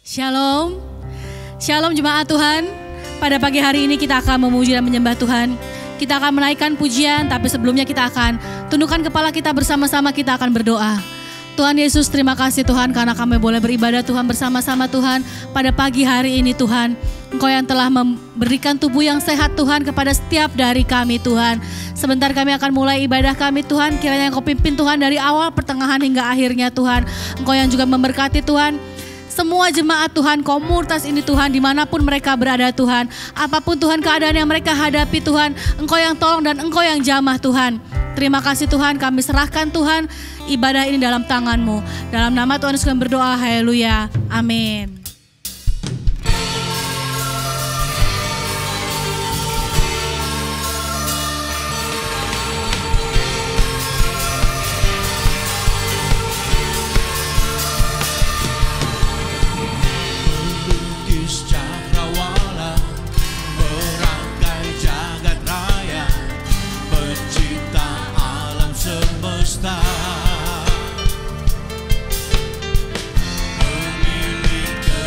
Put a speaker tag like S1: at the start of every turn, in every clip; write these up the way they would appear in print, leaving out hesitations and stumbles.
S1: Shalom, Shalom jemaat Tuhan. Pada pagi hari ini kita akan memuji dan menyembah Tuhan. Kita akan menaikkan pujian, tapi sebelumnya kita akan tundukkan kepala kita bersama-sama, kita akan berdoa. Tuhan Yesus, terima kasih Tuhan karena kami boleh beribadah Tuhan bersama-sama Tuhan. Pada pagi hari ini Tuhan, Engkau yang telah memberikan tubuh yang sehat Tuhan kepada setiap dari kami Tuhan. Sebentar kami akan mulai ibadah kami Tuhan, kiranya Engkau pimpin Tuhan dari awal, pertengahan hingga akhirnya Tuhan. Engkau yang juga memberkati Tuhan semua jemaat Tuhan, komunitas ini Tuhan, dimanapun mereka berada Tuhan. Apapun Tuhan keadaan yang mereka hadapi Tuhan, Engkau yang tolong dan Engkau yang jamah Tuhan. Terima kasih Tuhan, kami serahkan Tuhan ibadah ini dalam tangan-Mu. Dalam nama Tuhan Yesus kami berdoa, haleluya, amin.
S2: Memiliki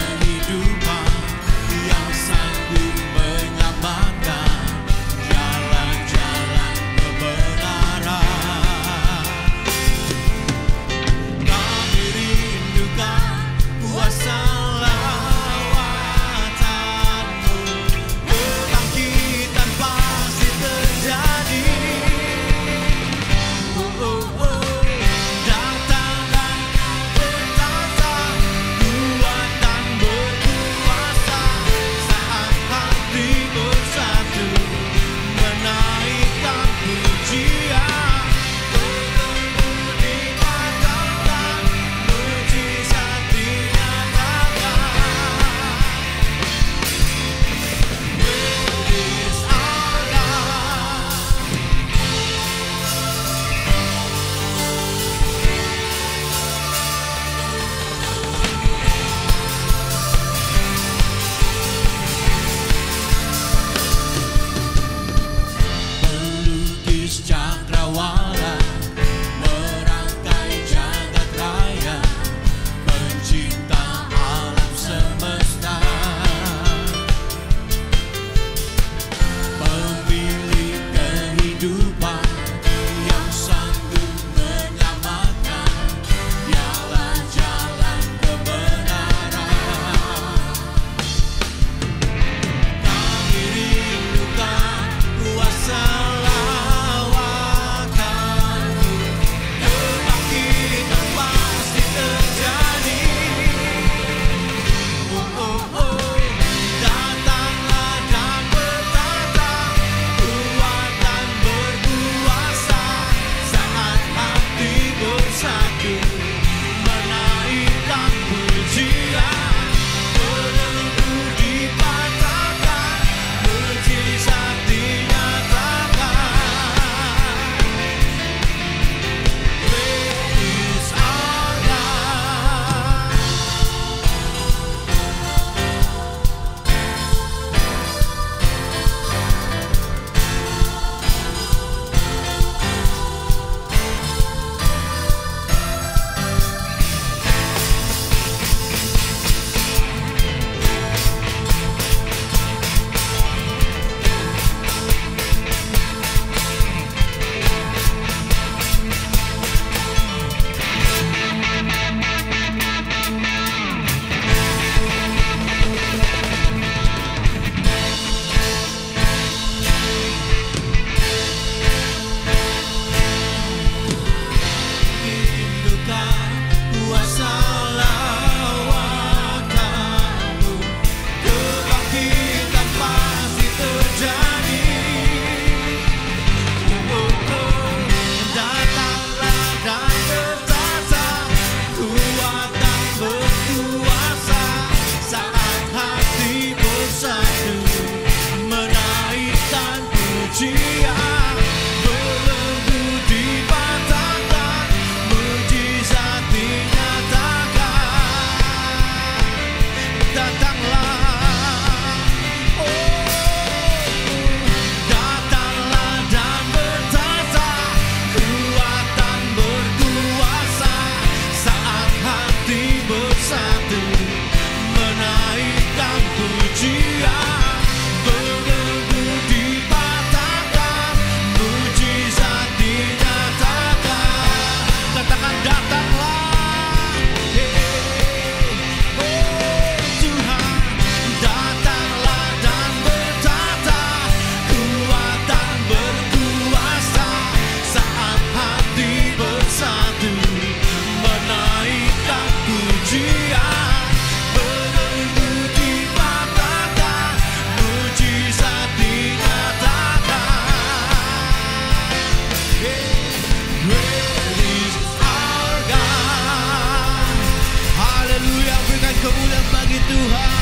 S2: Tuhan.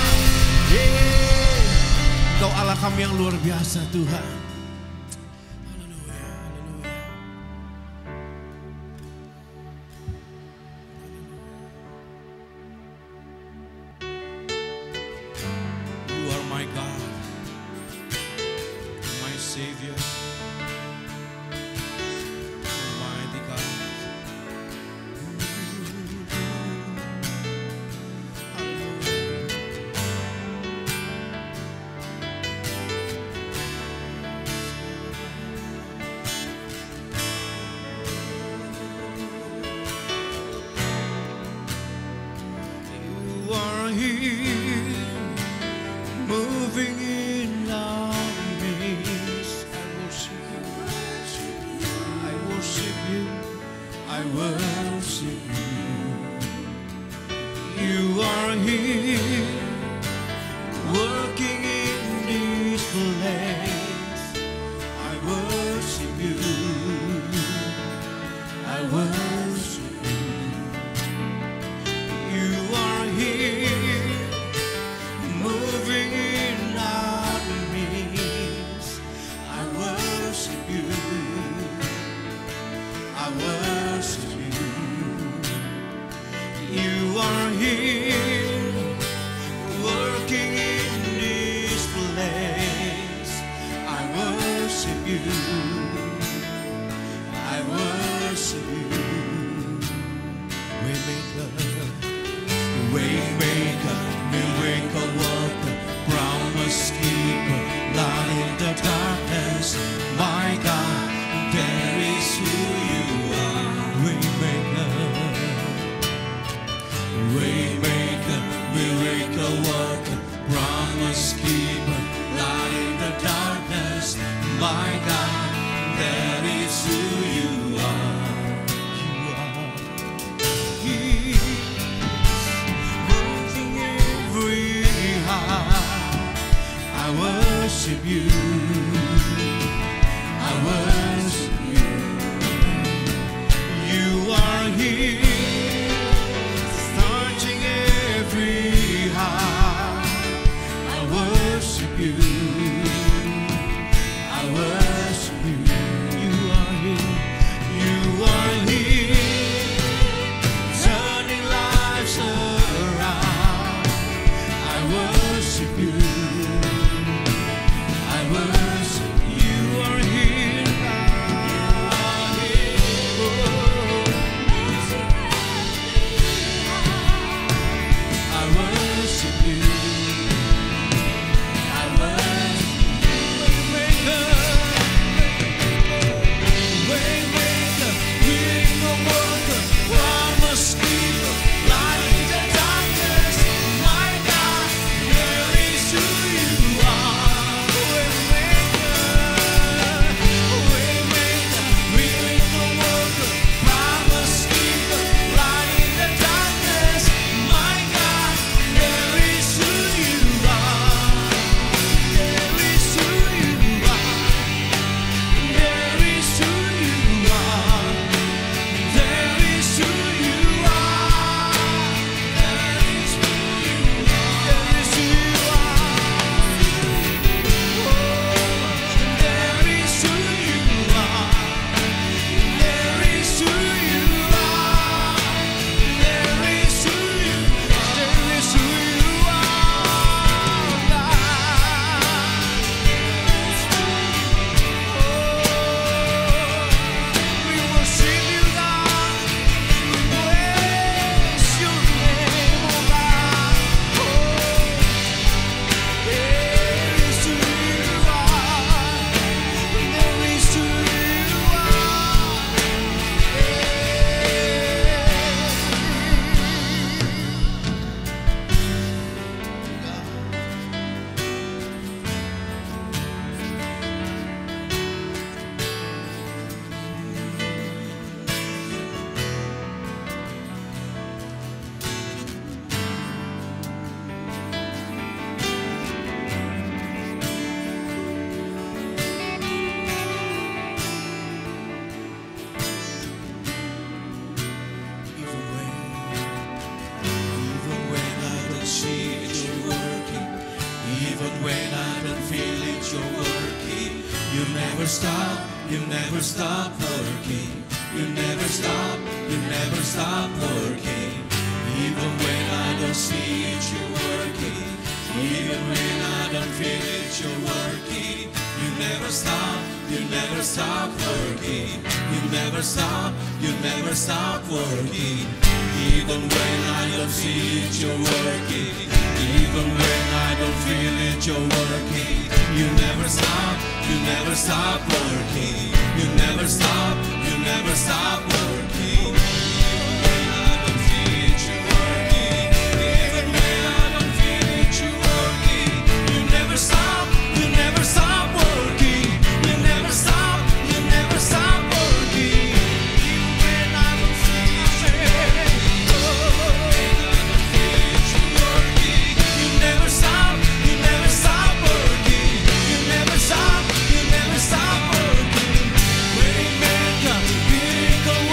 S2: Engkau Allah kami yang luar biasa Tuhan. Haleluya, haleluya. You are my God, my Savior, Almighty God. You are here, moving in our midst. I worship you, I worship you, I worship you. You are here, working in this place. I worship you, I worship you. You are here, moving in our midst. I worship you, I worship you. stop, you never stop working. You never stop, you never stop working. Even when I don't see it, you're working. Even when I don't feel it, you're working. You never stop, you never stop working. You never stop, you never stop working. Even when I don't see it, you're working. Even when I don't feel it, you're working. You never stop, you never stop working. You never stop, you never stop working. Even when I don't see it, you're working. Even when I don't feel it, you're working. You never stop, you never stop working. You never stop, you never stop working. Even when I don't see it, you're working. You never stop, you never stop working. You never stop, you never stop working. Waymaker, miracle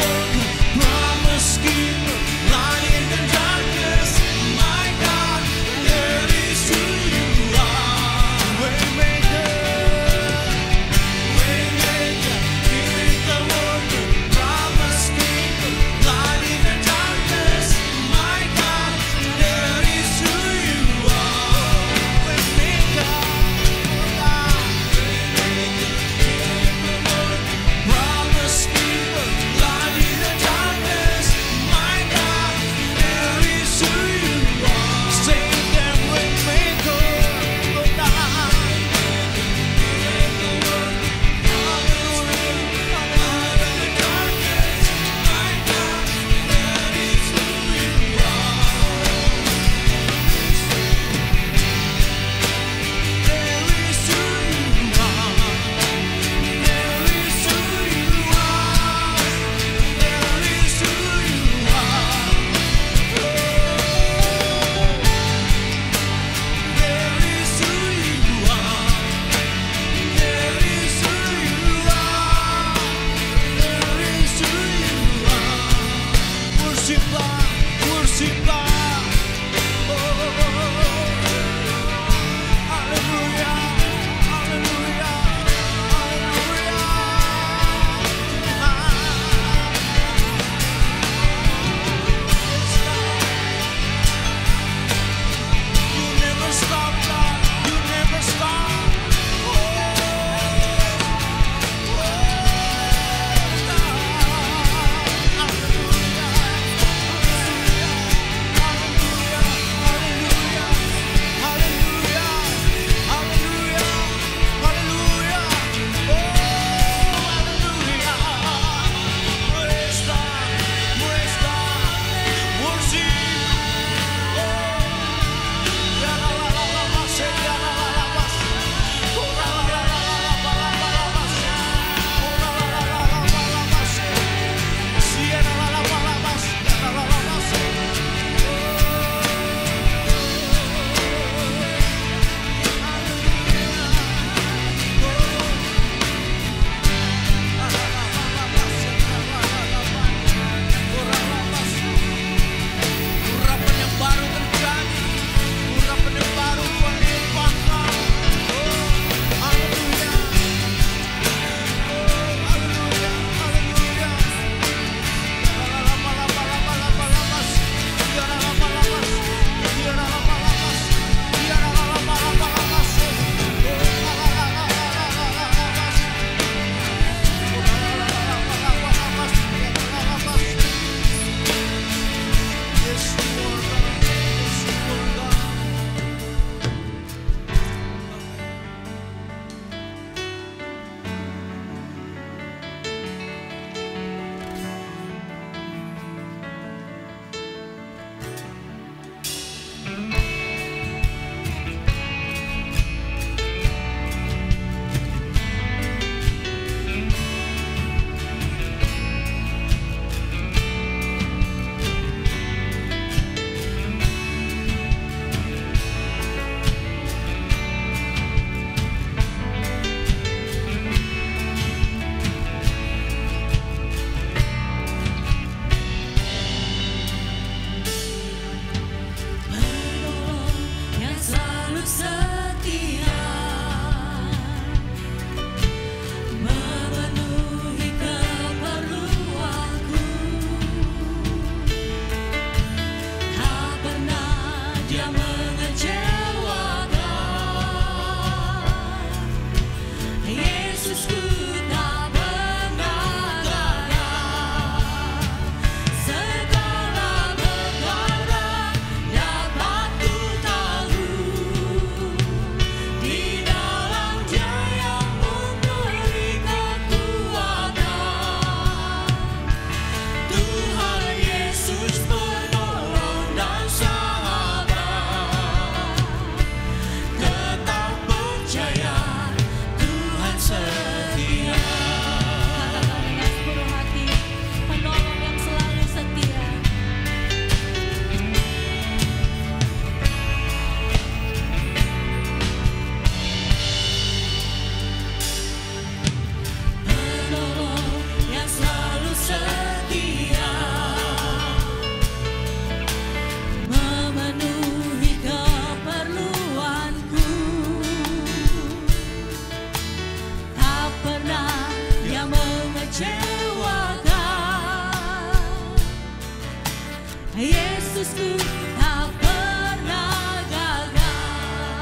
S1: Yesusku tak pernah gagal.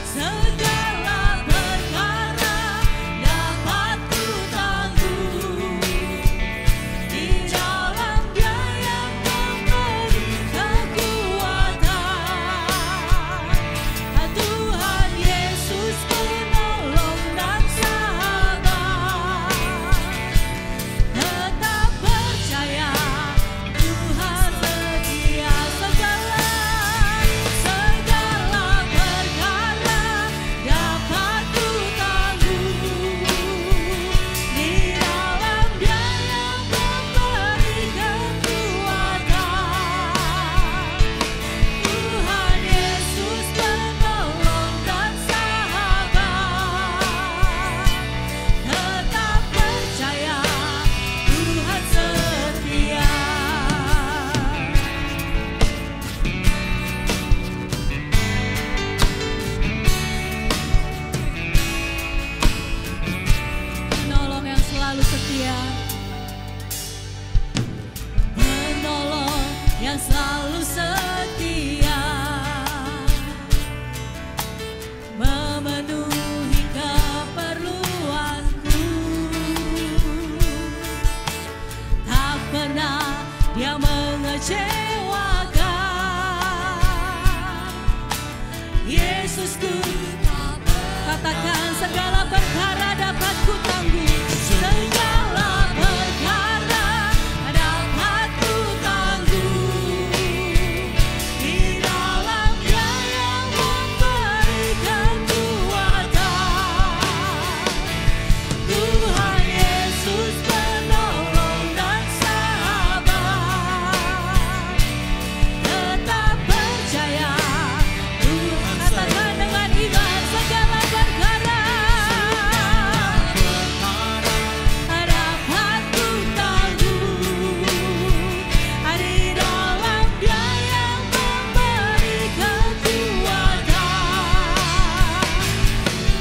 S1: Segala perkara dapat ku tanggung di dalam Dia yang memberi kekuatan. Tuhan Yesus penolong dan sahabat. Tetap percaya Tuhan setia. Segala perkara dapat ku tanggung di dalam Dia yang memberi kekuatan. Tuhan Yesus penolong dan sahabat. Tetap percaya Tuhan setia. Penolong yang selalu setia, penolong yang selalu setia, memenuhi keperluanku. Tak pernah Dia mengecewakan. Yesusku, katakan segala perkara dapat ku tanggung. Segala perkara dapat ku tanggung di dalam Dia yang memberi kekuatan. Tuhan Yesus penolong dan sahabat. Tetap percaya Tuhan. Katakan dengan iman, segala perkara dapat ku tanggung di dalam Dia yang memberi kekuatan.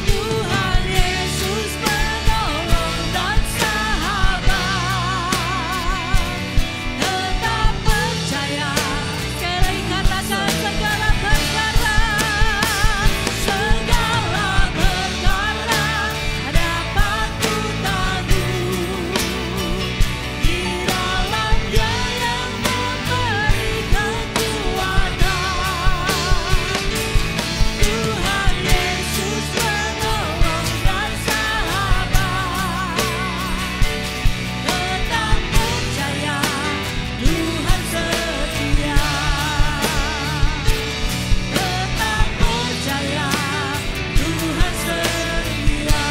S1: Tuhan Yesus penolong dan sahabat. Tetap percaya. Sekali katakan segala perkara dapat ku tanggung di dalam Dia yang memberi kekuatan. Tuhan Yesus penolong dan sahabat. Tetap percaya Tuhan setia. Tetap percaya Tuhan setia.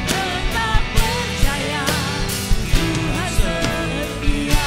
S1: Tetap percaya Tuhan setia.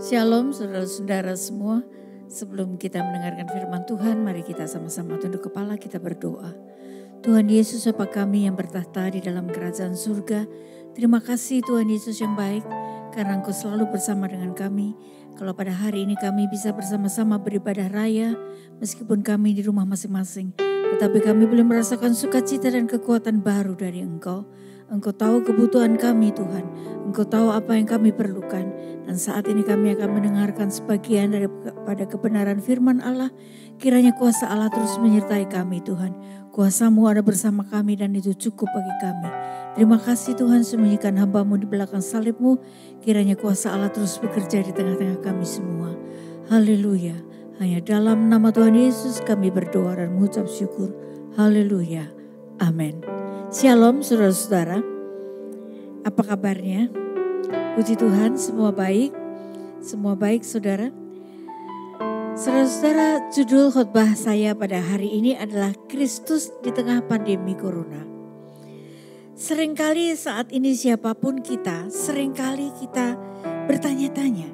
S3: Shalom saudara-saudara semua. Sebelum kita mendengarkan firman Tuhan, mari kita sama-sama tunduk kepala, kita berdoa. Tuhan Yesus, Bapa kami yang bertahta di dalam kerajaan surga, Terima kasih Tuhan Yesus yang baik, karena Engkau selalu bersama dengan kami. Kalau pada hari ini kami bisa bersama-sama beribadah raya, meskipun kami di rumah masing-masing, tetapi kami boleh merasakan sukacita dan kekuatan baru dari Engkau. Engkau tahu kebutuhan kami Tuhan, Engkau tahu apa yang kami perlukan. Dan saat ini kami akan mendengarkan sebagian daripada kebenaran firman Allah. Kiranya kuasa Allah terus menyertai kami Tuhan. Kuasa-Mu ada bersama kami dan itu cukup bagi kami. Terima kasih Tuhan, sembunyikan hamba-Mu di belakang salib-Mu. Kiranya kuasa Allah terus bekerja di tengah-tengah kami semua. Haleluya. Hanya dalam nama Tuhan Yesus kami berdoa dan mengucap syukur. Haleluya. Amin. Shalom saudara-saudara. Apa kabarnya? Puji Tuhan, semua baik. Semua baik saudara. Saudara-saudara, judul khotbah saya pada hari ini adalah Kristus di tengah pandemi Corona. Seringkali saat ini siapapun kita, seringkali kita bertanya-tanya,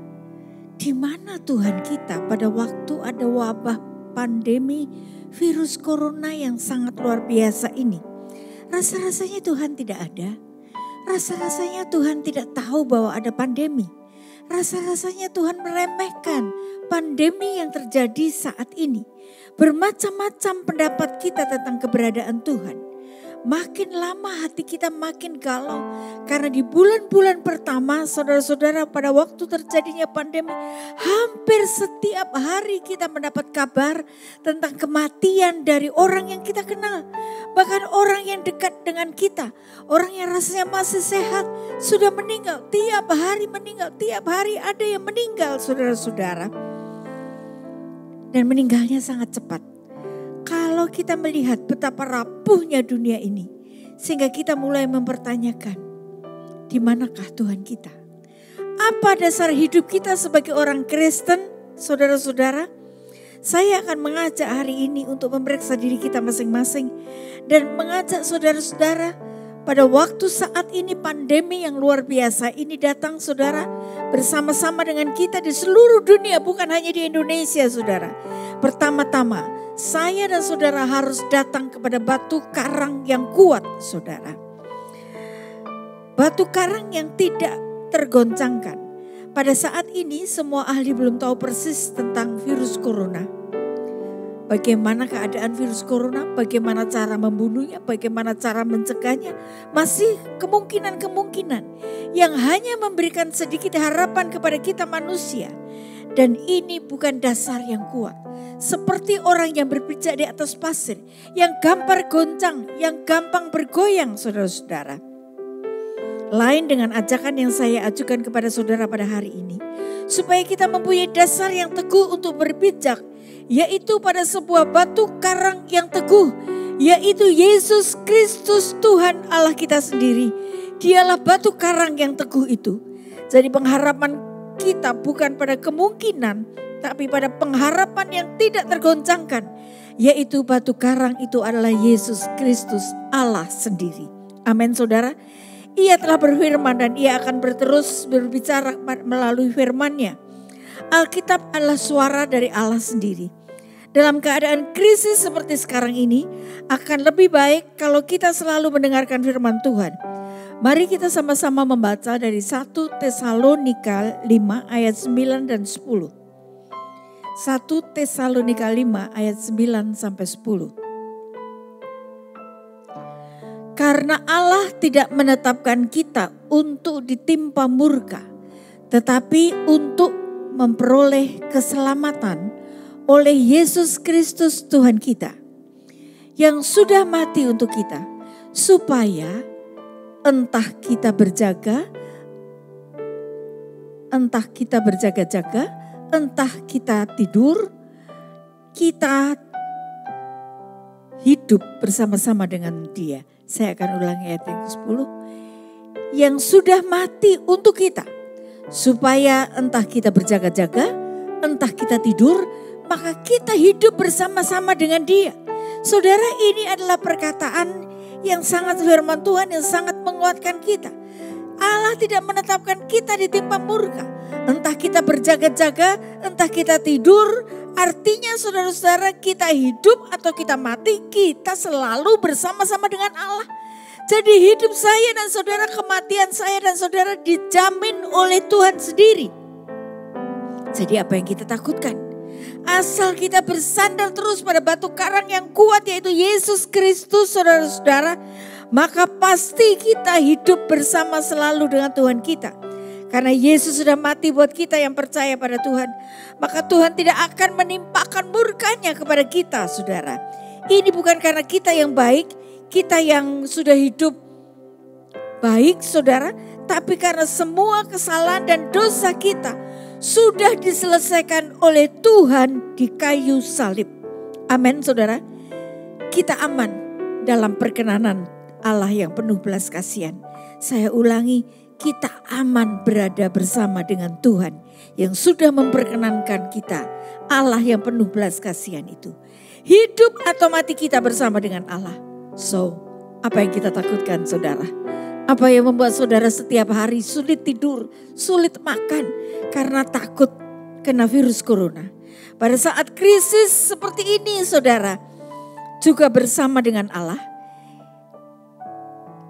S3: di mana Tuhan kita pada waktu ada wabah pandemi virus Corona yang sangat luar biasa ini? Rasa-rasanya Tuhan tidak ada. Rasa-rasanya Tuhan tidak tahu bahwa ada pandemi. Rasa-rasanya Tuhan meremehkan pandemi yang terjadi saat ini. Bermacam-macam pendapat kita tentang keberadaan Tuhan. Makin lama hati kita makin galau. Karena di bulan-bulan pertama saudara-saudara pada waktu terjadinya pandemi. Hampir setiap hari kita mendapat kabar tentang kematian dari orang yang kita kenal. Bahkan orang yang dekat dengan kita. Orang yang rasanya masih sehat sudah meninggal. Tiap hari meninggal. Tiap hari ada yang meninggal saudara-saudara. Dan meninggalnya sangat cepat. Kalau kita melihat betapa rapuhnya dunia ini, sehingga kita mulai mempertanyakan, di manakah Tuhan kita? Apa dasar hidup kita sebagai orang Kristen, saudara-saudara? Saya akan mengajak hari ini untuk memeriksa diri kita masing-masing dan mengajak saudara-saudara pada waktu saat ini pandemi yang luar biasa ini datang saudara, bersama-sama dengan kita di seluruh dunia, bukan hanya di Indonesia saudara. Pertama-tama, saya dan saudara harus datang kepada batu karang yang kuat saudara. Batu karang yang tidak tergoncangkan. Pada saat ini semua ahli belum tahu persis tentang virus corona. Bagaimana keadaan virus corona, bagaimana cara membunuhnya, bagaimana cara mencegahnya. Masih kemungkinan-kemungkinan yang hanya memberikan sedikit harapan kepada kita manusia. Dan ini bukan dasar yang kuat. Seperti orang yang berpijak di atas pasir, yang gampang goncang, yang gampang bergoyang saudara-saudara. Lain dengan ajakan yang saya ajukan kepada saudara pada hari ini. Supaya kita mempunyai dasar yang teguh untuk berpijak. Yaitu pada sebuah batu karang yang teguh. Yaitu Yesus Kristus Tuhan Allah kita sendiri. Dialah batu karang yang teguh itu. Jadi pengharapan kita bukan pada kemungkinan, tapi pada pengharapan yang tidak tergoncangkan. Yaitu batu karang itu adalah Yesus Kristus Allah sendiri. Amin saudara. Ia telah berfirman dan ia akan terus berbicara melalui firman-Nya. Alkitab adalah suara dari Allah sendiri. Dalam keadaan krisis seperti sekarang ini, akan lebih baik kalau kita selalu mendengarkan firman Tuhan. Mari kita sama-sama membaca dari 1 Tesalonika 5 ayat 9 dan 10. 1 Tesalonika 5 ayat 9 sampai 10. Karena Allah tidak menetapkan kita untuk ditimpa murka, tetapi untuk memperoleh keselamatan oleh Yesus Kristus Tuhan kita, yang sudah mati untuk kita, supaya entah kita berjaga-jaga, entah kita tidur, kita hidup bersama-sama dengan Dia. Saya akan ulangi ayat yang ke-10. Yang sudah mati untuk kita. Supaya entah kita berjaga-jaga, entah kita tidur, maka kita hidup bersama-sama dengan Dia. Saudara, ini adalah perkataan yang sangat firman Tuhan, yang sangat menguatkan kita. Allah tidak menetapkan kita ditimpa murka. Entah kita berjaga-jaga, entah kita tidur. Artinya saudara-saudara, kita hidup atau kita mati, kita selalu bersama-sama dengan Allah. Jadi hidup saya dan saudara, kematian saya dan saudara dijamin oleh Tuhan sendiri. Jadi apa yang kita takutkan? Asal kita bersandar terus pada batu karang yang kuat, yaitu Yesus Kristus, saudara-saudara, maka pasti kita hidup bersama selalu dengan Tuhan kita. Karena Yesus sudah mati buat kita yang percaya pada Tuhan. Maka Tuhan tidak akan menimpakan murkanya kepada kita, saudara. Ini bukan karena kita yang baik, kita yang sudah hidup baik, saudara. Tapi karena semua kesalahan dan dosa kita sudah diselesaikan oleh Tuhan di kayu salib. Amin, saudara. Kita aman dalam perkenanan Allah yang penuh belas kasihan. Saya ulangi, kita aman berada bersama dengan Tuhan yang sudah memperkenankan kita. Allah yang penuh belas kasihan itu. Hidup atau mati kita bersama dengan Allah. So, apa yang kita takutkan, saudara? Apa yang membuat saudara setiap hari sulit tidur, sulit makan karena takut kena virus corona? Pada saat krisis seperti ini, saudara, juga bersama dengan Allah.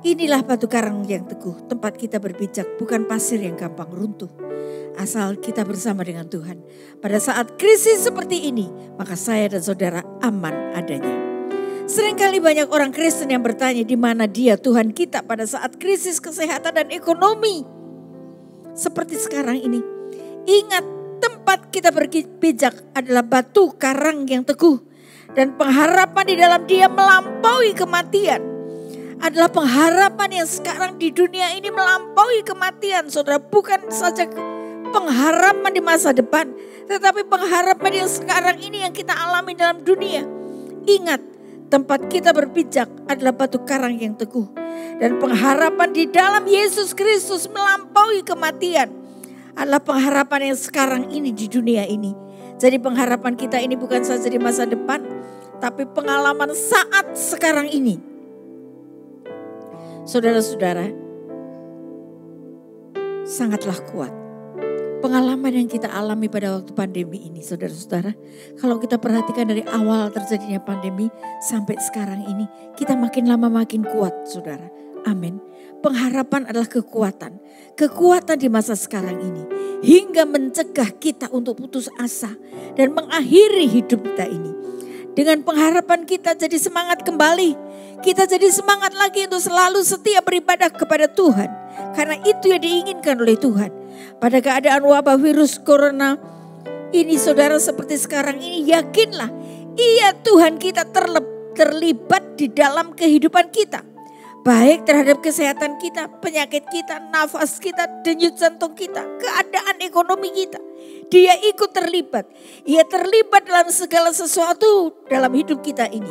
S3: Inilah batu karang yang teguh, tempat kita berpijak, bukan pasir yang gampang runtuh. Asal kita bersama dengan Tuhan. Pada saat krisis seperti ini, maka saya dan saudara aman adanya. Seringkali banyak orang Kristen yang bertanya di mana dia Tuhan kita pada saat krisis kesehatan dan ekonomi. Seperti sekarang ini. Ingat, tempat kita berpijak adalah batu karang yang teguh. Dan pengharapan di dalam dia melampaui kematian. Adalah pengharapan yang sekarang di dunia ini melampaui kematian, saudara. Bukan saja pengharapan di masa depan, tetapi pengharapan yang sekarang ini yang kita alami dalam dunia. Ingat, tempat kita berpijak adalah batu karang yang teguh. Dan pengharapan di dalam Yesus Kristus melampaui kematian adalah pengharapan yang sekarang ini di dunia ini. Jadi pengharapan kita ini bukan saja di masa depan, tapi pengalaman saat sekarang ini. Saudara-saudara, sangatlah kuat pengalaman yang kita alami pada waktu pandemi ini, saudara-saudara. Kalau kita perhatikan dari awal terjadinya pandemi sampai sekarang ini, kita makin lama makin kuat, saudara. Amin. Pengharapan adalah kekuatan. Kekuatan di masa sekarang ini. Hingga mencegah kita untuk putus asa dan mengakhiri hidup kita ini. Dengan pengharapan kita jadi semangat kembali. Kita jadi semangat lagi untuk selalu setia beribadah kepada Tuhan. Karena itu yang diinginkan oleh Tuhan. Pada keadaan wabah virus corona ini, saudara, seperti sekarang ini, yakinlah Ia Tuhan kita terlibat di dalam kehidupan kita. Baik terhadap kesehatan kita, penyakit kita, nafas kita, denyut jantung kita, keadaan ekonomi kita. Dia ikut terlibat. Ia terlibat dalam segala sesuatu dalam hidup kita ini.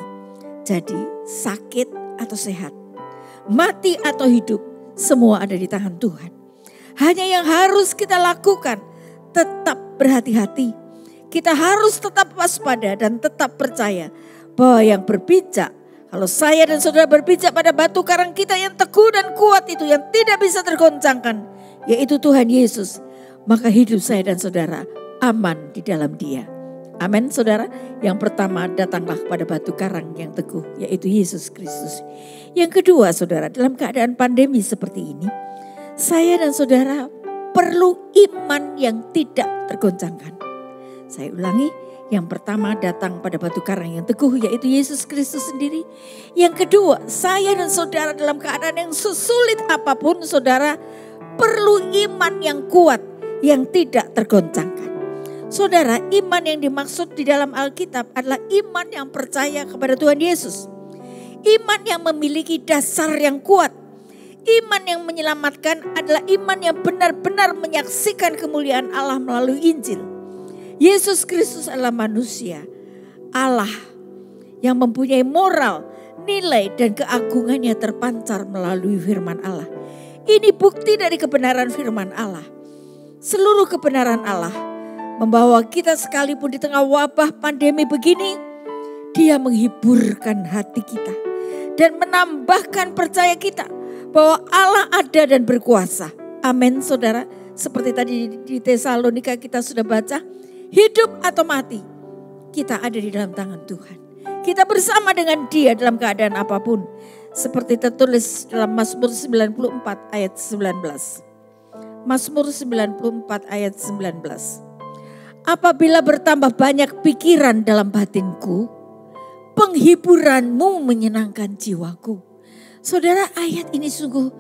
S3: Jadi sakit atau sehat, mati atau hidup, semua ada di tangan Tuhan. Hanya yang harus kita lakukan, tetap berhati-hati. Kita harus tetap waspada dan tetap percaya bahwa yang berpijak, kalau saya dan saudara berpijak pada batu karang kita yang teguh dan kuat itu, yang tidak bisa tergoncangkan, yaitu Tuhan Yesus, maka hidup saya dan saudara aman di dalam Dia. Amin, saudara. Yang pertama, datanglah pada batu karang yang teguh, yaitu Yesus Kristus. Yang kedua, saudara, dalam keadaan pandemi seperti ini, saya dan saudara perlu iman yang tidak tergoncangkan. Saya ulangi, yang pertama datang pada batu karang yang teguh, yaitu Yesus Kristus sendiri. Yang kedua, saya dan saudara dalam keadaan yang sesulit apapun, saudara perlu iman yang kuat, yang tidak tergoncangkan. Saudara, iman yang dimaksud di dalam Alkitab adalah iman yang percaya kepada Tuhan Yesus. Iman yang memiliki dasar yang kuat. Iman yang menyelamatkan adalah iman yang benar-benar menyaksikan kemuliaan Allah melalui Injil. Yesus Kristus adalah manusia, Allah yang mempunyai moral, nilai dan keagungannya terpancar melalui firman Allah. Ini bukti dari kebenaran firman Allah. Seluruh kebenaran Allah membawa kita sekalipun di tengah wabah pandemi begini, Dia menghiburkan hati kita dan menambahkan percaya kita bahwa Allah ada dan berkuasa. Amin, saudara. Seperti tadi di Tesalonika kita sudah baca, hidup atau mati, kita ada di dalam tangan Tuhan. Kita bersama dengan Dia dalam keadaan apapun. Seperti tertulis dalam Mazmur 94 ayat 19. Mazmur 94 ayat 19. Apabila bertambah banyak pikiran dalam batinku, penghiburanmu menyenangkan jiwaku. Saudara, ayat ini sungguh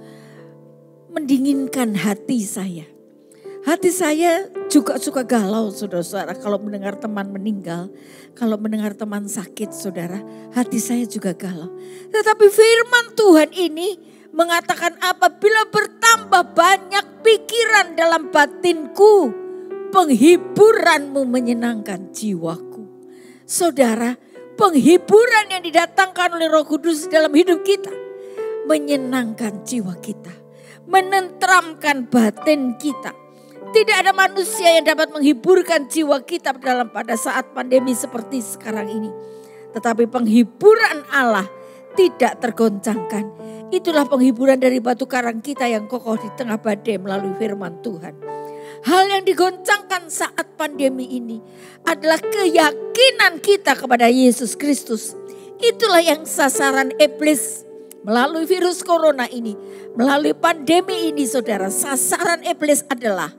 S3: mendinginkan hati saya. Hati saya juga suka galau, saudara-saudara, kalau mendengar teman meninggal, kalau mendengar teman sakit, saudara, hati saya juga galau. Tetapi firman Tuhan ini mengatakan apabila bertambah banyak pikiran dalam batinku, penghiburanmu menyenangkan jiwaku. Saudara, penghiburan yang didatangkan oleh Roh Kudus dalam hidup kita menyenangkan jiwa kita, menenteramkan batin kita. Tidak ada manusia yang dapat menghiburkan jiwa kita pada saat pandemi seperti sekarang ini. Tetapi penghiburan Allah tidak tergoncangkan. Itulah penghiburan dari batu karang kita yang kokoh di tengah badai melalui firman Tuhan. Hal yang digoncangkan saat pandemi ini adalah keyakinan kita kepada Yesus Kristus. Itulah yang sasaran iblis melalui virus corona ini, melalui pandemi ini, saudara. Sasaran iblis adalah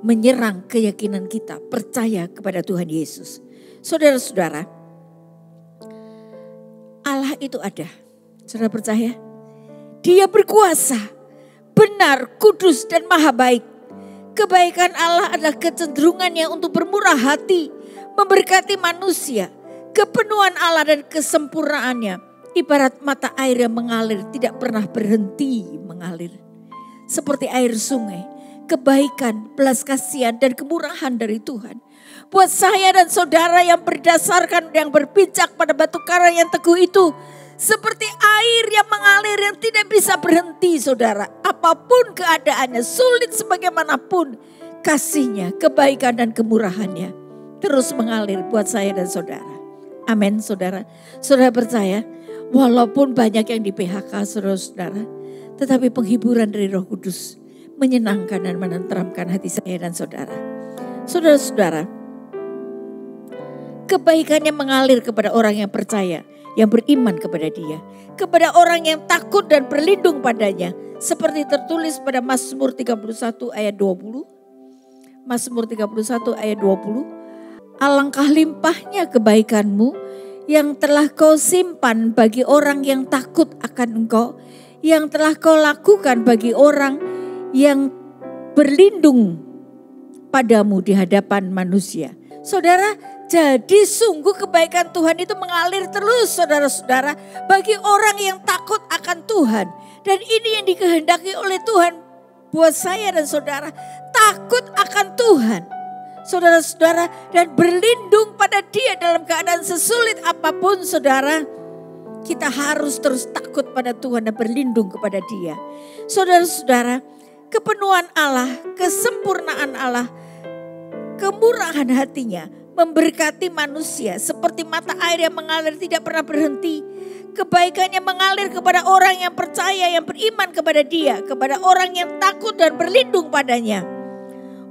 S3: menyerang keyakinan kita, percaya kepada Tuhan Yesus. Saudara-saudara, Allah itu ada. Saudara percaya? Dia berkuasa, benar, kudus dan maha baik. Kebaikan Allah adalah kecenderungannya untuk bermurah hati, memberkati manusia. Kepenuhan Allah dan kesempurnaannya ibarat mata air yang mengalir, tidak pernah berhenti mengalir. Seperti air sungai. Kebaikan, belas kasihan dan kemurahan dari Tuhan. Buat saya dan saudara yang berdasarkan, yang berpijak pada batu karang yang teguh itu. Seperti air yang mengalir yang tidak bisa berhenti, saudara. Apapun keadaannya, sulit sebagaimanapun. Kasihnya, kebaikan dan kemurahannya terus mengalir buat saya dan saudara. Amin, saudara. Saudara percaya, walaupun banyak yang di PHK, saudara-saudara, tetapi penghiburan dari Roh Kudus menyenangkan dan menenteramkan hati saya dan saudara. Saudara-saudara, kebaikannya mengalir kepada orang yang percaya, yang beriman kepada Dia, kepada orang yang takut dan berlindung padanya, seperti tertulis pada Mazmur 31 ayat 20. Mazmur 31 ayat 20. Alangkah limpahnya kebaikanmu yang telah kau simpan bagi orang yang takut akan Engkau, yang telah kau lakukan bagi orang yang berlindung padamu di hadapan manusia. Saudara, jadi sungguh kebaikan Tuhan itu mengalir terus, saudara-saudara, bagi orang yang takut akan Tuhan. Dan ini yang dikehendaki oleh Tuhan buat saya dan saudara, takut akan Tuhan, saudara-saudara, dan berlindung pada Dia dalam keadaan sesulit apapun, saudara. Kita harus terus takut pada Tuhan dan berlindung kepada Dia. Saudara-saudara, kepenuhan Allah, kesempurnaan Allah, kemurahan hatinya memberkati manusia seperti mata air yang mengalir tidak pernah berhenti. Kebaikannya mengalir kepada orang yang percaya, yang beriman kepada Dia, kepada orang yang takut dan berlindung padanya.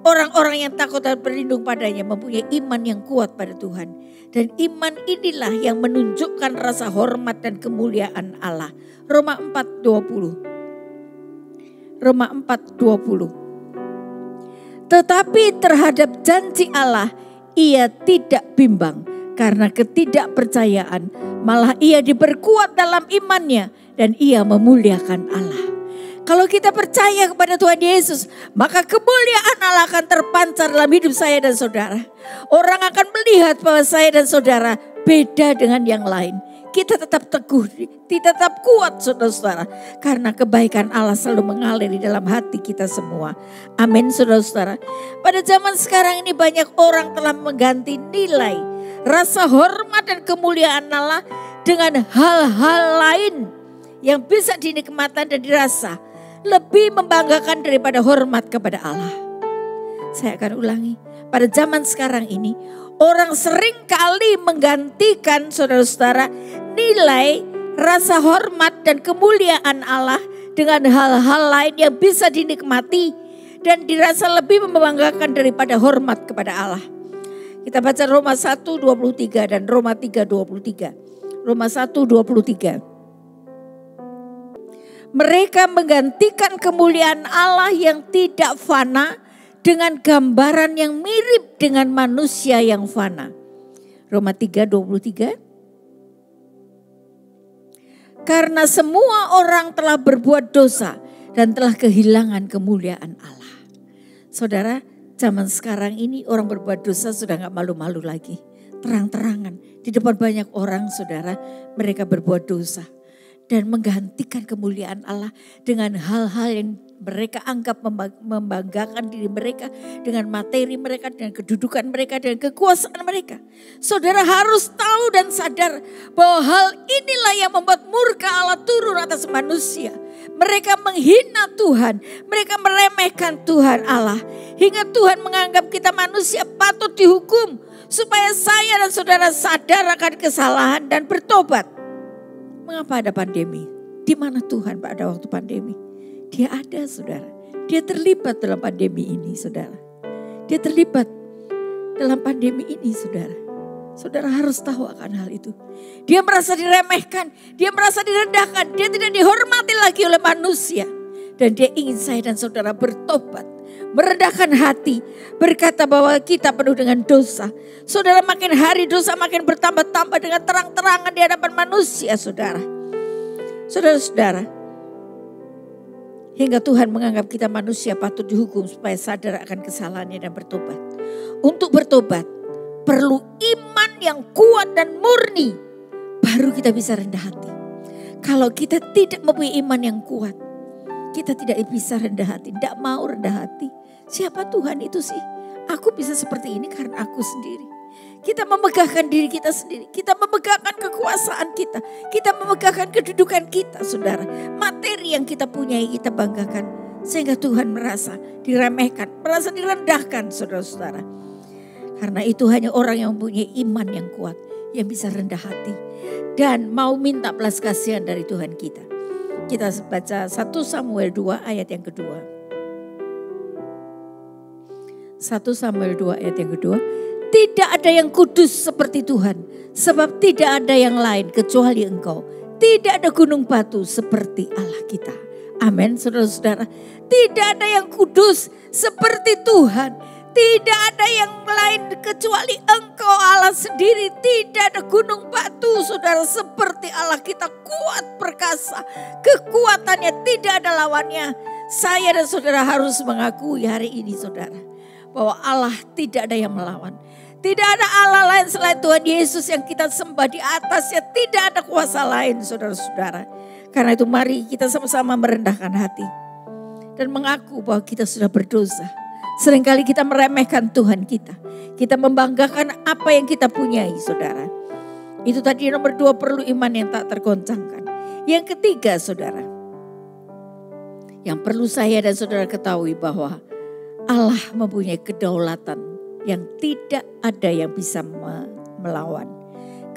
S3: Orang-orang yang takut dan berlindung padanya mempunyai iman yang kuat pada Tuhan. Dan iman inilah yang menunjukkan rasa hormat dan kemuliaan Allah. Roma 4:20. Roma 4:20. Tetapi terhadap janji Allah ia tidak bimbang karena ketidakpercayaan, malah ia diperkuat dalam imannya dan ia memuliakan Allah. Kalau kita percaya kepada Tuhan Yesus, maka kemuliaan Allah akan terpancar dalam hidup saya dan saudara. Orang akan melihat bahwa saya dan saudara beda dengan yang lain. Kita tetap teguh, kita tetap kuat, saudara-saudara. Karena kebaikan Allah selalu mengalir di dalam hati kita semua. Amin, saudara-saudara. Pada zaman sekarang ini banyak orang telah mengganti nilai, rasa hormat dan kemuliaan Allah dengan hal-hal lain yang bisa dinikmati dan dirasa lebih membanggakan daripada hormat kepada Allah. Saya akan ulangi. Pada zaman sekarang ini, orang sering kali menggantikan, saudara-saudara, nilai, rasa hormat dan kemuliaan Allah dengan hal-hal lain yang bisa dinikmati dan dirasa lebih membanggakan daripada hormat kepada Allah. Kita baca Roma 1:23 dan Roma 3:23. Roma 1:23. Mereka menggantikan kemuliaan Allah yang tidak fana dengan gambaran yang mirip dengan manusia yang fana. Roma 3:23. Karena semua orang telah berbuat dosa dan telah kehilangan kemuliaan Allah. Saudara, zaman sekarang ini orang berbuat dosa sudah gak malu-malu lagi. Terang-terangan di depan banyak orang, saudara, mereka berbuat dosa. Dan menggantikan kemuliaan Allah dengan hal-hal yang mereka anggap membanggakan diri mereka. Dengan materi mereka, dengan kedudukan mereka, dengan kekuasaan mereka. Saudara harus tahu dan sadar bahwa hal inilah yang membuat murka Allah turun atas manusia. Mereka menghina Tuhan, mereka meremehkan Tuhan Allah. Hingga Tuhan menganggap kita manusia patut dihukum. Supaya saya dan saudara sadar akan kesalahan dan bertobat. Mengapa ada pandemi? Di mana Tuhan pada waktu pandemi? Dia ada, saudara. Dia terlibat dalam pandemi ini, saudara. Dia terlibat dalam pandemi ini, saudara. Saudara harus tahu akan hal itu. Dia merasa diremehkan, dia merasa direndahkan, dia tidak dihormati lagi oleh manusia. Dan dia ingin saya dan saudara bertobat, merendahkan hati, berkata bahwa kita penuh dengan dosa. Saudara, makin hari dosa makin bertambah-tambah dengan terang-terangan di hadapan manusia, saudara. Saudara-saudara, hingga Tuhan menganggap kita manusia patut dihukum supaya sadar akan kesalahannya dan bertobat. Untuk bertobat perlu iman yang kuat dan murni, baru kita bisa rendah hati. Kalau kita tidak mempunyai iman yang kuat, kita tidak bisa rendah hati, tidak mau rendah hati. Siapa Tuhan itu sih? Aku bisa seperti ini karena aku sendiri. Kita memegahkan diri kita sendiri. Kita memegahkan kekuasaan kita. Kita memegahkan kedudukan kita, saudara. Materi yang kita punyai kita banggakan. Sehingga Tuhan merasa diremehkan, merasa direndahkan, saudara-saudara. Karena itu hanya orang yang mempunyai iman yang kuat, yang bisa rendah hati. Dan mau minta belas kasihan dari Tuhan kita. Kita baca 1 Samuel 2 ayat yang kedua. 1 Samuel 2 ayat yang kedua. Tidak ada yang kudus seperti Tuhan. Sebab tidak ada yang lain kecuali Engkau. Tidak ada gunung batu seperti Allah kita. Amin, saudara-saudara. Tidak ada yang kudus seperti Tuhan. Tidak ada yang lain kecuali Engkau Allah sendiri. Tidak ada gunung batu, saudara, seperti Allah kita, kuat perkasa. Kekuatannya tidak ada lawannya. Saya dan saudara harus mengakui hari ini, saudara, bahwa Allah tidak ada yang melawan. Tidak ada Allah lain selain Tuhan Yesus yang kita sembah, di atasnya tidak ada kuasa lain, saudara-saudara. Karena itu mari kita sama-sama merendahkan hati dan mengaku bahwa kita sudah berdosa. Seringkali kita meremehkan Tuhan kita. Kita membanggakan apa yang kita punyai, saudara. Itu tadi nomor 2, perlu iman yang tak tergoncangkan. Yang ketiga, saudara, yang perlu saya dan saudara ketahui bahwa Allah mempunyai kedaulatan yang tidak ada yang bisa melawan.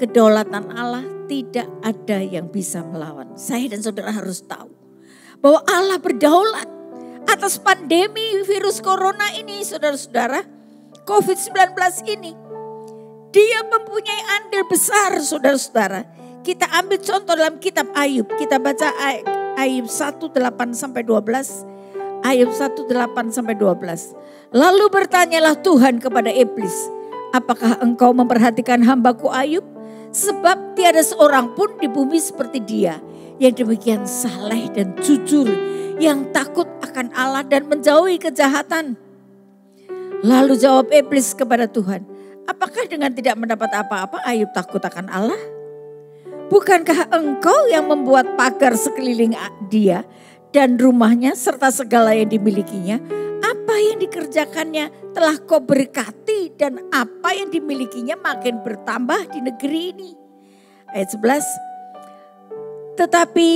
S3: Kedaulatan Allah tidak ada yang bisa melawan. Saya dan saudara harus tahu bahwa Allah berdaulat atas pandemi virus corona ini, saudara-saudara. COVID-19 ini. Dia mempunyai andil besar, saudara-saudara. Kita ambil contoh dalam kitab Ayub. Kita baca Ayub 1:8-12. Ayub 1:8-12. Lalu bertanyalah Tuhan kepada iblis, apakah engkau memperhatikan hambaku Ayub? Sebab tiada seorang pun di bumi seperti dia, yang demikian saleh dan jujur, yang takut akan Allah dan menjauhi kejahatan. Lalu jawab iblis kepada Tuhan, apakah dengan tidak mendapat apa-apa Ayub takut akan Allah? Bukankah engkau yang membuat pagar sekeliling dia dan rumahnya serta segala yang dimilikinya? Apa yang dikerjakannya telah kau berkati dan apa yang dimilikinya makin bertambah di negeri ini. Ayat 11. Tetapi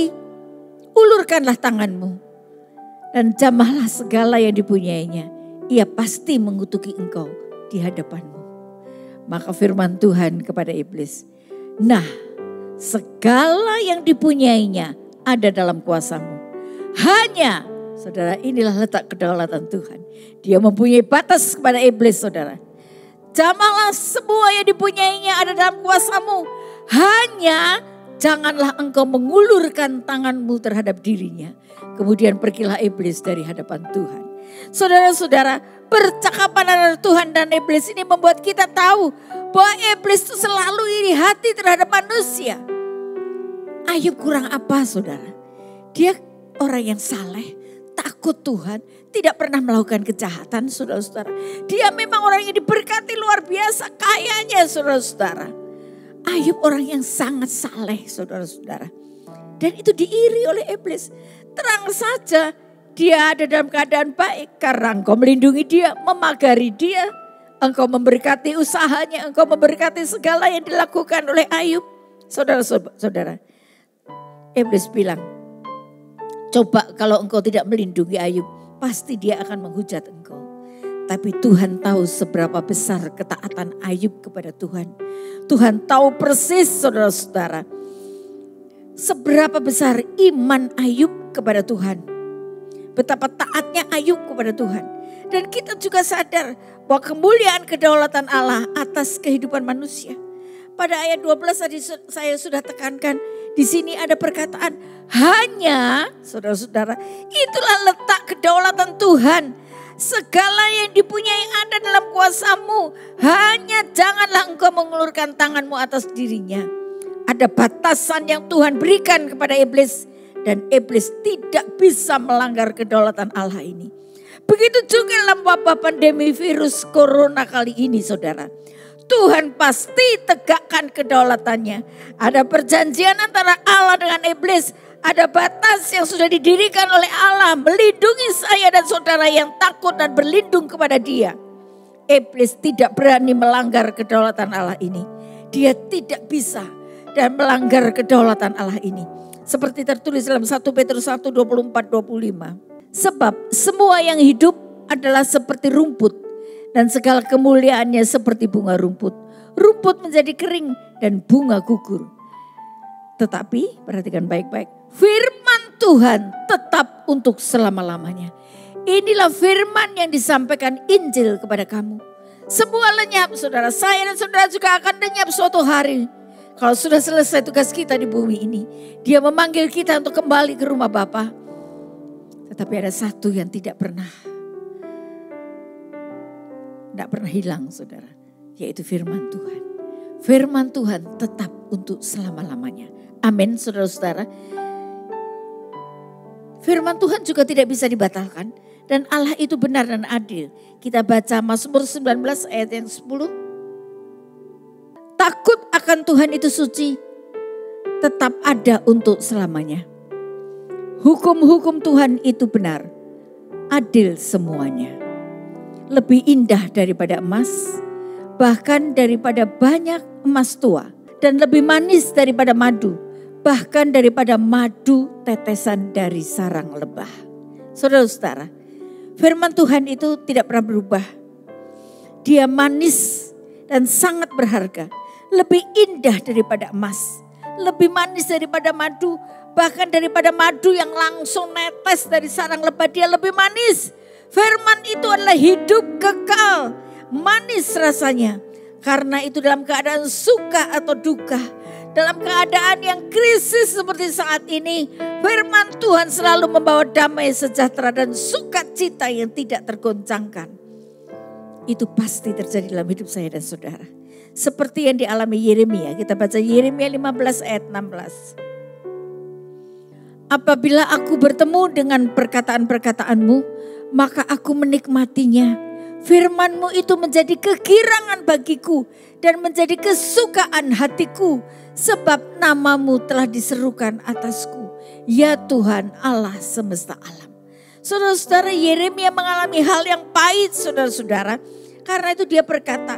S3: ulurkanlah tanganmu dan jamahlah segala yang dipunyainya. Ia pasti mengutuki engkau di hadapanmu. Maka firman Tuhan kepada iblis, nah, segala yang dipunyainya ada dalam kuasamu. Hanya, saudara, inilah letak kedaulatan Tuhan. Dia mempunyai batas kepada iblis, saudara. Jamahlah semua yang dipunyainya ada dalam kuasamu. Hanya janganlah engkau mengulurkan tanganmu terhadap dirinya. Kemudian pergilah iblis dari hadapan Tuhan. Saudara-saudara, percakapan antara Tuhan dan iblis ini membuat kita tahu bahwa iblis itu selalu iri hati terhadap manusia. Ayub kurang apa, saudara? Dia orang yang saleh, takut Tuhan, tidak pernah melakukan kejahatan, saudara-saudara. Dia memang orang yang diberkati luar biasa kayanya, saudara-saudara. Ayub orang yang sangat saleh, saudara-saudara. Dan itu diiri oleh iblis. Terang saja dia ada dalam keadaan baik karena engkau melindungi dia, memagari dia. Engkau memberkati usahanya, engkau memberkati segala yang dilakukan oleh Ayub. Saudara-saudara, iblis bilang, coba kalau engkau tidak melindungi Ayub, pasti dia akan menghujat engkau. Tapi Tuhan tahu seberapa besar ketaatan Ayub kepada Tuhan. Tuhan tahu persis, saudara-saudara, seberapa besar iman Ayub kepada Tuhan. Betapa taatnya Ayub kepada Tuhan. Dan kita juga sadar bahwa kemuliaan kedaulatan Allah atas kehidupan manusia. Pada ayat 12 tadi saya sudah tekankan, di sini ada perkataan hanya, saudara-saudara, itulah letak kedaulatan Tuhan. Segala yang dipunyai ada dalam kuasamu, hanya janganlah engkau mengulurkan tanganmu atas dirinya. Ada batasan yang Tuhan berikan kepada iblis, dan iblis tidak bisa melanggar kedaulatan Allah ini. Begitu juga dalam wabah pandemi virus corona kali ini, saudara. Tuhan pasti tegakkan kedaulatannya. Ada perjanjian antara Allah dengan iblis. Ada batas yang sudah didirikan oleh Allah melindungi saya dan saudara yang takut dan berlindung kepada Dia. Iblis tidak berani melanggar kedaulatan Allah ini. Dia tidak bisa dan melanggar kedaulatan Allah ini. Seperti tertulis dalam 1 Petrus 1, 24-25. Sebab semua yang hidup adalah seperti rumput dan segala kemuliaannya seperti bunga rumput. Rumput menjadi kering dan bunga gugur. Tetapi perhatikan baik-baik, firman Tuhan tetap untuk selama-lamanya. Inilah firman yang disampaikan Injil kepada kamu. Semua lenyap, saudara. Saya dan saudara juga akan lenyap suatu hari. Kalau sudah selesai tugas kita di bumi ini, Dia memanggil kita untuk kembali ke rumah Bapa. Tetapi ada satu yang tidak pernah hilang, saudara. Yaitu firman Tuhan. Firman Tuhan tetap untuk selama-lamanya. Amin, saudara-saudara. Firman Tuhan juga tidak bisa dibatalkan. Dan Allah itu benar dan adil. Kita baca Mazmur 19 ayat yang 10. Takut akan Tuhan itu suci, tetap ada untuk selamanya. Hukum-hukum Tuhan itu benar, adil semuanya. Lebih indah daripada emas, bahkan daripada banyak emas tua. Dan lebih manis daripada madu, bahkan daripada madu tetesan dari sarang lebah. Saudara-saudara, firman Tuhan itu tidak pernah berubah. Dia manis dan sangat berharga. Lebih indah daripada emas, lebih manis daripada madu, bahkan daripada madu yang langsung netes dari sarang lebah. Dia lebih manis. Firman itu adalah hidup kekal, manis rasanya. Karena itu dalam keadaan suka atau duka, dalam keadaan yang krisis seperti saat ini, firman Tuhan selalu membawa damai, sejahtera dan sukacita yang tidak tergoncangkan. Itu pasti terjadi dalam hidup saya dan saudara. Seperti yang dialami Yeremia. Kita baca Yeremia 15 ayat 16. Apabila aku bertemu dengan perkataan-perkataanmu, maka aku menikmatinya. Firman-Mu itu menjadi kegirangan bagiku dan menjadi kesukaan hatiku. Sebab nama-Mu telah diserukan atasku. Ya Tuhan Allah semesta alam. Saudara-saudara, Yeremia mengalami hal yang pahit, saudara-saudara. Karena itu dia berkata,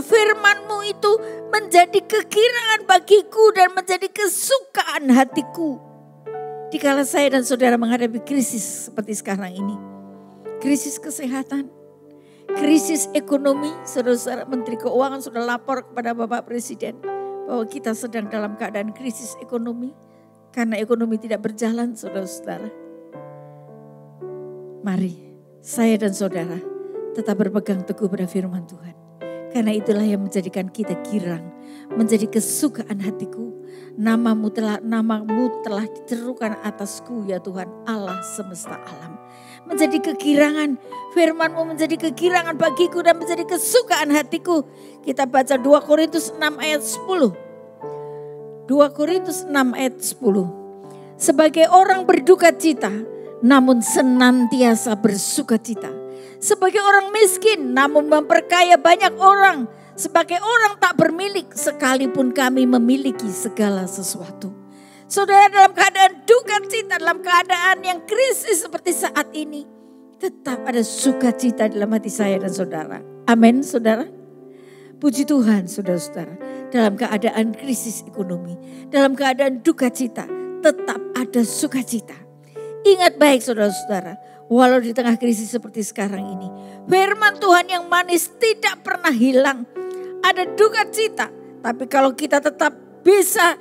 S3: firman-Mu itu menjadi kegirangan bagiku dan menjadi kesukaan hatiku. Dikala saya dan saudara menghadapi krisis seperti sekarang ini. Krisis kesehatan, krisis ekonomi. Saudara-saudara, Menteri Keuangan sudah lapor kepada Bapak Presiden bahwa kita sedang dalam keadaan krisis ekonomi. Karena ekonomi tidak berjalan, saudara-saudara. Mari saya dan saudara tetap berpegang teguh pada firman Tuhan. Karena itulah yang menjadikan kita girang, menjadi kesukaan hatiku. namamu telah diterukan atasku ya Tuhan Allah semesta alam. Menjadi kegirangan, firman-Mu menjadi kegirangan bagiku dan menjadi kesukaan hatiku. Kita baca 2 Korintus 6 ayat 10. 2 Korintus 6 ayat 10. Sebagai orang berduka cita, namun senantiasa bersuka cita. Sebagai orang miskin, namun memperkaya banyak orang. Sebagai orang tak bermilik, sekalipun kami memiliki segala sesuatu. Saudara, dalam keadaan duka cita, dalam keadaan yang krisis seperti saat ini, tetap ada sukacita dalam hati saya dan saudara. Amin, saudara. Puji Tuhan, saudara-saudara. Dalam keadaan krisis ekonomi, dalam keadaan duka cita, tetap ada sukacita. Ingat baik saudara-saudara, walau di tengah krisis seperti sekarang ini, firman Tuhan yang manis tidak pernah hilang. Ada duka cita, tapi kalau kita tetap bisa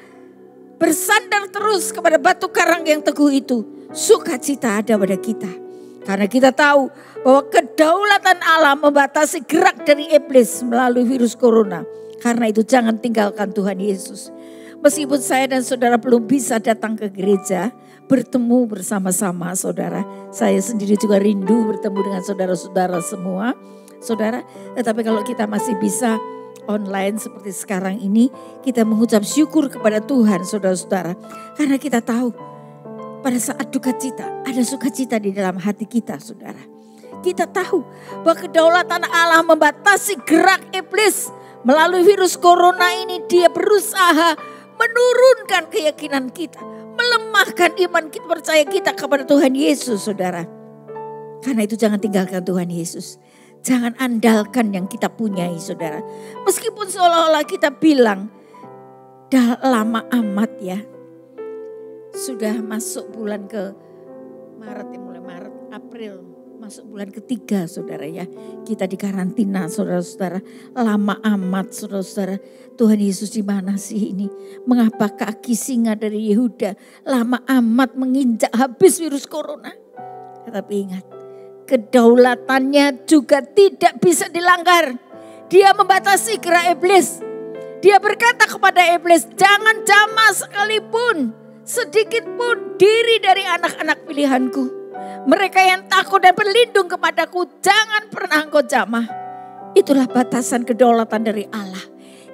S3: bersandar terus kepada batu karang yang teguh itu, sukacita ada pada kita. Karena kita tahu bahwa kedaulatan Allah membatasi gerak dari iblis melalui virus corona. Karena itu jangan tinggalkan Tuhan Yesus. Meskipun saya dan saudara belum bisa datang ke gereja, bertemu bersama-sama saudara. Saya sendiri juga rindu bertemu dengan saudara-saudara semua. Saudara, tetapi kalau kita masih bisa online seperti sekarang ini, kita mengucap syukur kepada Tuhan saudara-saudara. Karena kita tahu pada saat duka cita, ada sukacita di dalam hati kita saudara. Kita tahu bahwa kedaulatan Allah membatasi gerak iblis. Melalui virus corona ini dia berusaha menurunkan keyakinan kita, melemahkan iman kita, percaya kita kepada Tuhan Yesus saudara. Karena itu jangan tinggalkan Tuhan Yesus. Jangan andalkan yang kita punyai saudara. Meskipun seolah-olah kita bilang, dah lama amat ya. Sudah masuk bulan ke Maret, mulai Maret, April. Masuk bulan ketiga saudara ya. Kita di karantina saudara-saudara. Lama amat saudara-saudara. Tuhan Yesus di mana sih ini? Mengapa kaki singa dari Yehuda lama amat menginjak habis virus corona? Tetapi ingat, kedaulatannya juga tidak bisa dilanggar. Dia membatasi gerak iblis. Dia berkata kepada iblis, jangan jamah sekalipun, sedikit pun diri dari anak-anak pilihanku. Mereka yang takut dan berlindung kepadaku, jangan pernah engkau jamah. Itulah batasan kedaulatan dari Allah.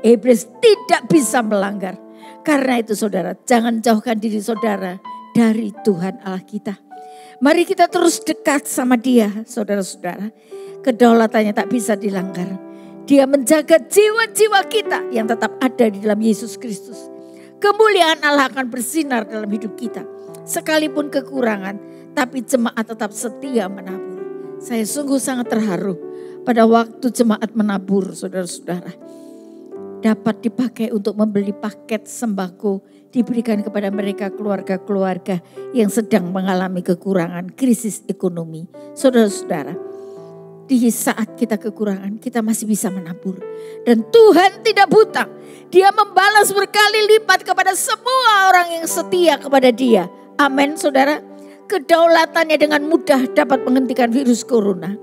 S3: Iblis tidak bisa melanggar. Karena itu saudara, jangan jauhkan diri saudara dari Tuhan Allah kita. Mari kita terus dekat sama Dia saudara-saudara. Kedaulatannya tak bisa dilanggar. Dia menjaga jiwa-jiwa kita yang tetap ada di dalam Yesus Kristus. Kemuliaan Allah akan bersinar dalam hidup kita. Sekalipun kekurangan, tapi jemaat tetap setia menabur. Saya sungguh sangat terharu pada waktu jemaat menabur saudara-saudara. Dapat dipakai untuk membeli paket sembako diberikan kepada mereka keluarga-keluarga yang sedang mengalami kekurangan krisis ekonomi. Saudara-saudara, di saat kita kekurangan kita masih bisa menabur. Dan Tuhan tidak buta. Dia membalas berkali lipat kepada semua orang yang setia kepada Dia. Amin saudara. Kedaulatannya dengan mudah dapat menghentikan virus corona.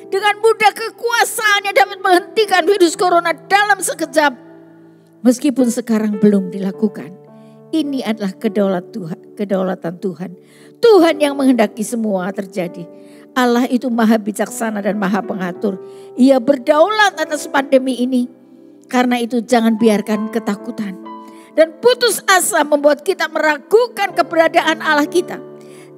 S3: Dengan mudah kekuasaannya dapat menghentikan virus corona dalam sekejap. Meskipun sekarang belum dilakukan. Ini adalah kedaulatan Tuhan. Tuhan yang menghendaki semua terjadi. Allah itu maha bijaksana dan maha pengatur. Ia berdaulat atas pandemi ini. Karena itu jangan biarkan ketakutan dan putus asa membuat kita meragukan keberadaan Allah kita.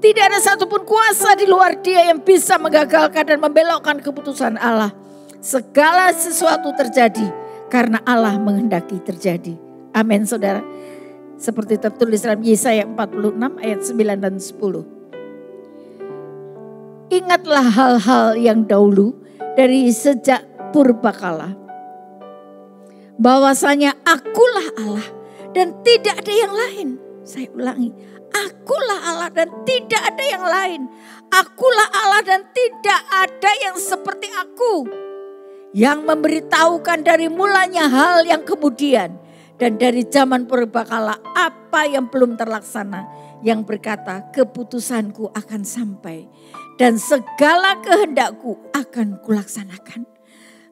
S3: Tidak ada satupun kuasa di luar Dia yang bisa menggagalkan dan membelokkan keputusan Allah. Segala sesuatu terjadi karena Allah menghendaki terjadi. Amin saudara. Seperti tertulis dalam Yesaya 46 ayat 9 dan 10. Ingatlah hal-hal yang dahulu dari sejak purbakala. Bahwasanya akulah Allah dan tidak ada yang lain. Saya ulangi. Akulah Allah dan tidak ada yang lain. Akulah Allah dan tidak ada yang seperti aku. Yang memberitahukan dari mulanya hal yang kemudian. Dan dari zaman purbakala apa yang belum terlaksana. Yang berkata keputusanku akan sampai. Dan segala kehendakku akan kulaksanakan.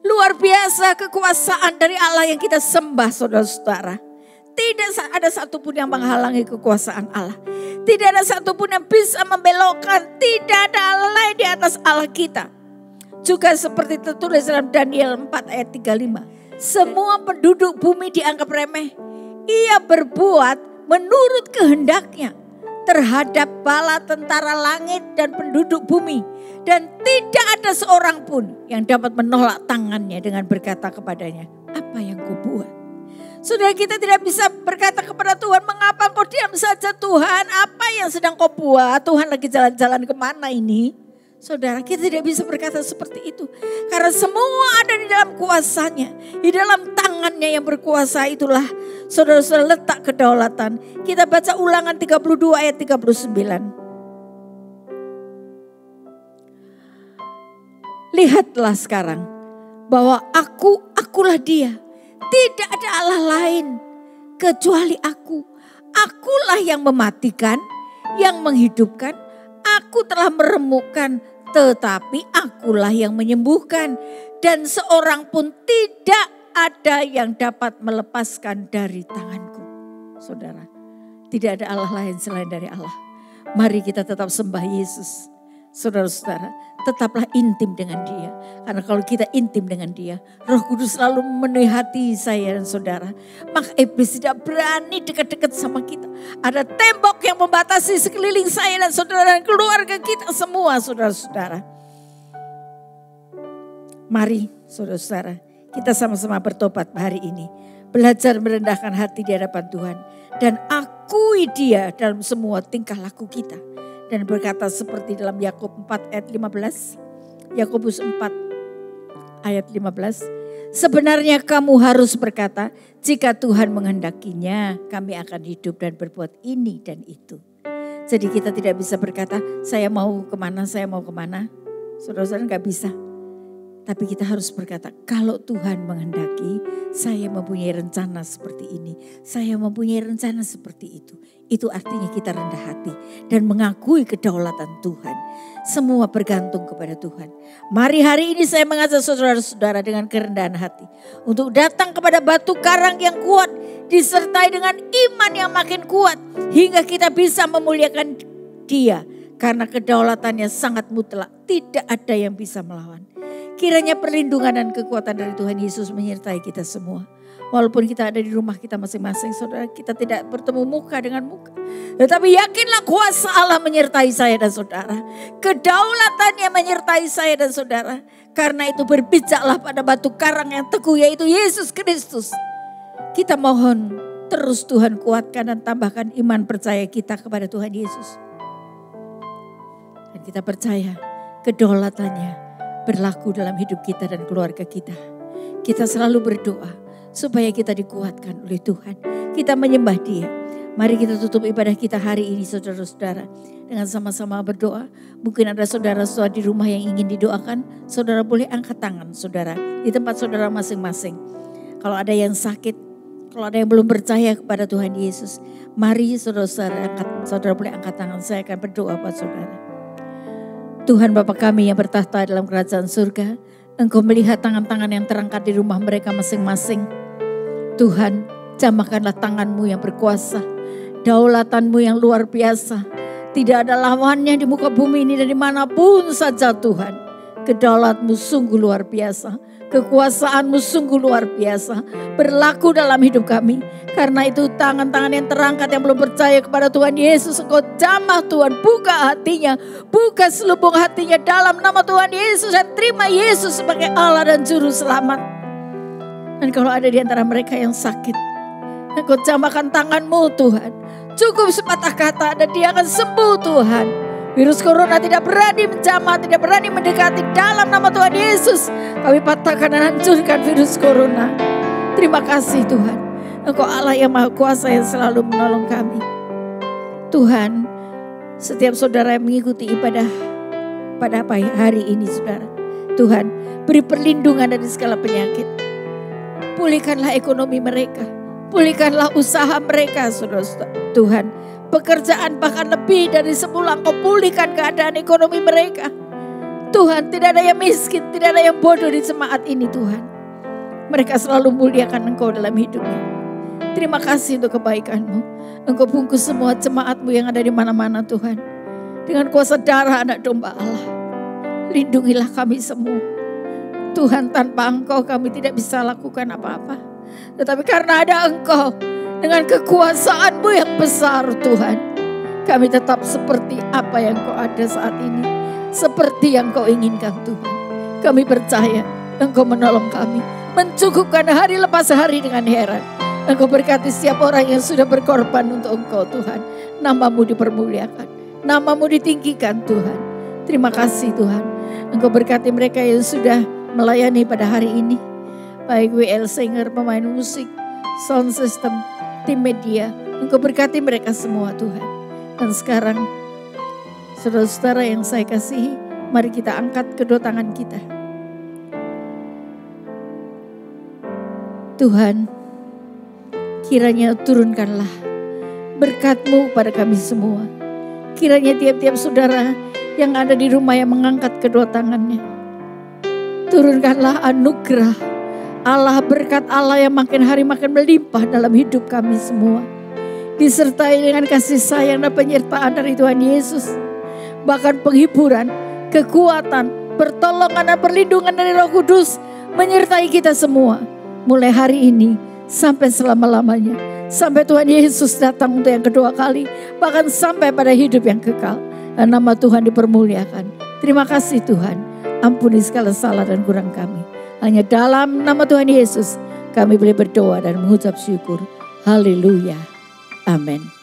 S3: Luar biasa kekuasaan dari Allah yang kita sembah saudara-saudara. tidak ada satupun yang menghalangi kekuasaan Allah. Tidak ada satupun yang bisa membelokkan. Tidak ada Allah lain di atas Allah kita. Juga seperti tertulis dalam Daniel 4 ayat 35. Semua penduduk bumi dianggap remeh. Ia berbuat menurut kehendaknya terhadap bala tentara langit dan penduduk bumi. Dan tidak ada seorang pun yang dapat menolak tangannya dengan berkata kepadanya, apa yang kau buat? Saudara, kita tidak bisa berkata kepada Tuhan, mengapa kau diam saja Tuhan? Apa yang sedang kau buat? Tuhan lagi jalan-jalan kemana ini? Saudara, kita tidak bisa berkata seperti itu. Karena semua ada di dalam kuasanya. Di dalam tangannya yang berkuasa itulah saudara-saudara letak kedaulatan. Kita baca Ulangan 32 ayat 39. Lihatlah sekarang bahwa akulah dia. Tidak ada Allah lain kecuali aku. Akulah yang mematikan, yang menghidupkan. Aku telah meremukkan, tetapi akulah yang menyembuhkan. Dan seorang pun tidak ada yang dapat melepaskan dari tanganku. Saudara, tidak ada Allah lain selain dari Allah. Mari kita tetap sembah Yesus. Saudara-saudara, tetaplah intim dengan dia. Karena kalau kita intim dengan dia, Roh Kudus selalu memenuhi hati saya dan saudara. Maka iblis tidak berani dekat-dekat sama kita. Ada tembok yang membatasi sekeliling saya dan saudara dan keluarga kita semua, saudara-saudara. Mari saudara-saudara, kita sama-sama bertobat hari ini. Belajar merendahkan hati di hadapan Tuhan. Dan akui dia dalam semua tingkah laku kita. Dan berkata seperti dalam Yakub 4 ayat 15. Yakobus 4 ayat 15. Sebenarnya kamu harus berkata, jika Tuhan menghendakinya, kami akan hidup dan berbuat ini dan itu. Jadi kita tidak bisa berkata, saya mau kemana. Saudara-saudara gak bisa. Tapi kita harus berkata, kalau Tuhan menghendaki, saya mempunyai rencana seperti ini. Saya mempunyai rencana seperti itu. Itu artinya kita rendah hati dan mengakui kedaulatan Tuhan. Semua bergantung kepada Tuhan. Mari hari ini saya mengajak saudara-saudara dengan kerendahan hati. Untuk datang kepada batu karang yang kuat. Disertai dengan iman yang makin kuat. Hingga kita bisa memuliakan Dia. Karena kedaulatannya sangat mutlak. Tidak ada yang bisa melawan. Kiranya perlindungan dan kekuatan dari Tuhan Yesus menyertai kita semua. Walaupun kita ada di rumah kita masing-masing, saudara, kita tidak bertemu muka dengan muka. Tetapi yakinlah kuasa Allah menyertai saya dan saudara. Kedaulatannya menyertai saya dan saudara. Karena itu berpijaklah pada batu karang yang teguh, yaitu Yesus Kristus. Kita mohon terus Tuhan kuatkan dan tambahkan iman percaya kita kepada Tuhan Yesus. Dan kita percaya kedaulatannya berlaku dalam hidup kita dan keluarga kita. Kita selalu berdoa supaya kita dikuatkan oleh Tuhan. Kita menyembah Dia. Mari kita tutup ibadah kita hari ini saudara-saudara. Dengan sama-sama berdoa. Mungkin ada saudara-saudara di rumah yang ingin didoakan. Saudara boleh angkat tangan saudara. Di tempat saudara masing-masing. Kalau ada yang sakit. Kalau ada yang belum percaya kepada Tuhan Yesus. Mari saudara-saudara saudara boleh angkat tangan. Saya akan berdoa buat saudara. Tuhan Bapa kami yang bertahta dalam kerajaan surga. Engkau melihat tangan-tangan yang terangkat di rumah mereka masing-masing. Tuhan, jamahkanlah tangan-Mu yang berkuasa. Daulatan-Mu yang luar biasa. Tidak ada lawannya di muka bumi ini dan dimanapun saja Tuhan. Kedaulatanmu sungguh luar biasa. Kekuasaan-Mu sungguh luar biasa. Berlaku dalam hidup kami. Karena itu tangan-tangan yang terangkat yang belum percaya kepada Tuhan Yesus. Engkau jamah Tuhan. Buka hatinya. Buka selubung hatinya dalam nama Tuhan Yesus. Dan terima Yesus sebagai Allah dan Juru Selamat. Dan kalau ada di antara mereka yang sakit. Engkau jamahkan tangan-Mu Tuhan. Cukup sepatah kata dan dia akan sembuh Tuhan. Virus corona tidak berani menjamah, tidak berani mendekati dalam nama Tuhan Yesus. Kami patahkan dan hancurkan virus corona. Terima kasih Tuhan. Engkau Allah yang Maha Kuasa yang selalu menolong kami. Tuhan, setiap saudara yang mengikuti ibadah pada hari ini saudara. Tuhan, beri perlindungan dari segala penyakit. Pulihkanlah ekonomi mereka. Pulihkanlah usaha mereka saudara. Tuhan, pekerjaan bahkan lebih dari semula Engkau pulihkan keadaan ekonomi mereka. Tuhan, tidak ada yang miskin, tidak ada yang bodoh di jemaat ini Tuhan. Mereka selalu muliakan Engkau dalam hidupnya. Terima kasih untuk kebaikan-Mu. Engkau bungkus semua jemaat-Mu yang ada di mana-mana Tuhan. Dengan kuasa darah anak domba Allah. Lindungilah kami semua. Tuhan, tanpa Engkau kami tidak bisa lakukan apa-apa. Tetapi karena ada Engkau, dengan kekuasaan-Mu yang besar Tuhan, kami tetap seperti apa yang Engkau ada saat ini. Seperti yang Engkau inginkan Tuhan. Kami percaya Engkau menolong kami. Mencukupkan hari lepas hari dengan heran. Engkau berkati setiap orang yang sudah berkorban untuk Engkau Tuhan. Nama-Mu dipermuliakan. Nama-Mu ditinggikan Tuhan. Terima kasih Tuhan. Engkau berkati mereka yang sudah melayani pada hari ini. Baik WL Singer, pemain musik, sound system, tim media. Engkau berkati mereka semua Tuhan. Dan sekarang saudara-saudara yang saya kasihi, mari kita angkat kedua tangan kita. Tuhan, kiranya turunkanlah berkat-Mu pada kami semua. Kiranya tiap-tiap saudara yang ada di rumah yang mengangkat kedua tangannya, turunkanlah anugerah Allah, berkat Allah yang makin hari makin melimpah dalam hidup kami semua. Disertai dengan kasih sayang dan penyertaan dari Tuhan Yesus. Bahkan penghiburan, kekuatan, pertolongan dan perlindungan dari Roh Kudus menyertai kita semua. Mulai hari ini sampai selama-lamanya. Sampai Tuhan Yesus datang untuk yang kedua kali. Bahkan sampai pada hidup yang kekal. Dan nama Tuhan dipermuliakan. Terima kasih Tuhan. Ampuni segala salah dan kurang kami. Hanya dalam nama Tuhan Yesus kami boleh berdoa dan mengucap syukur. Haleluya. Amin.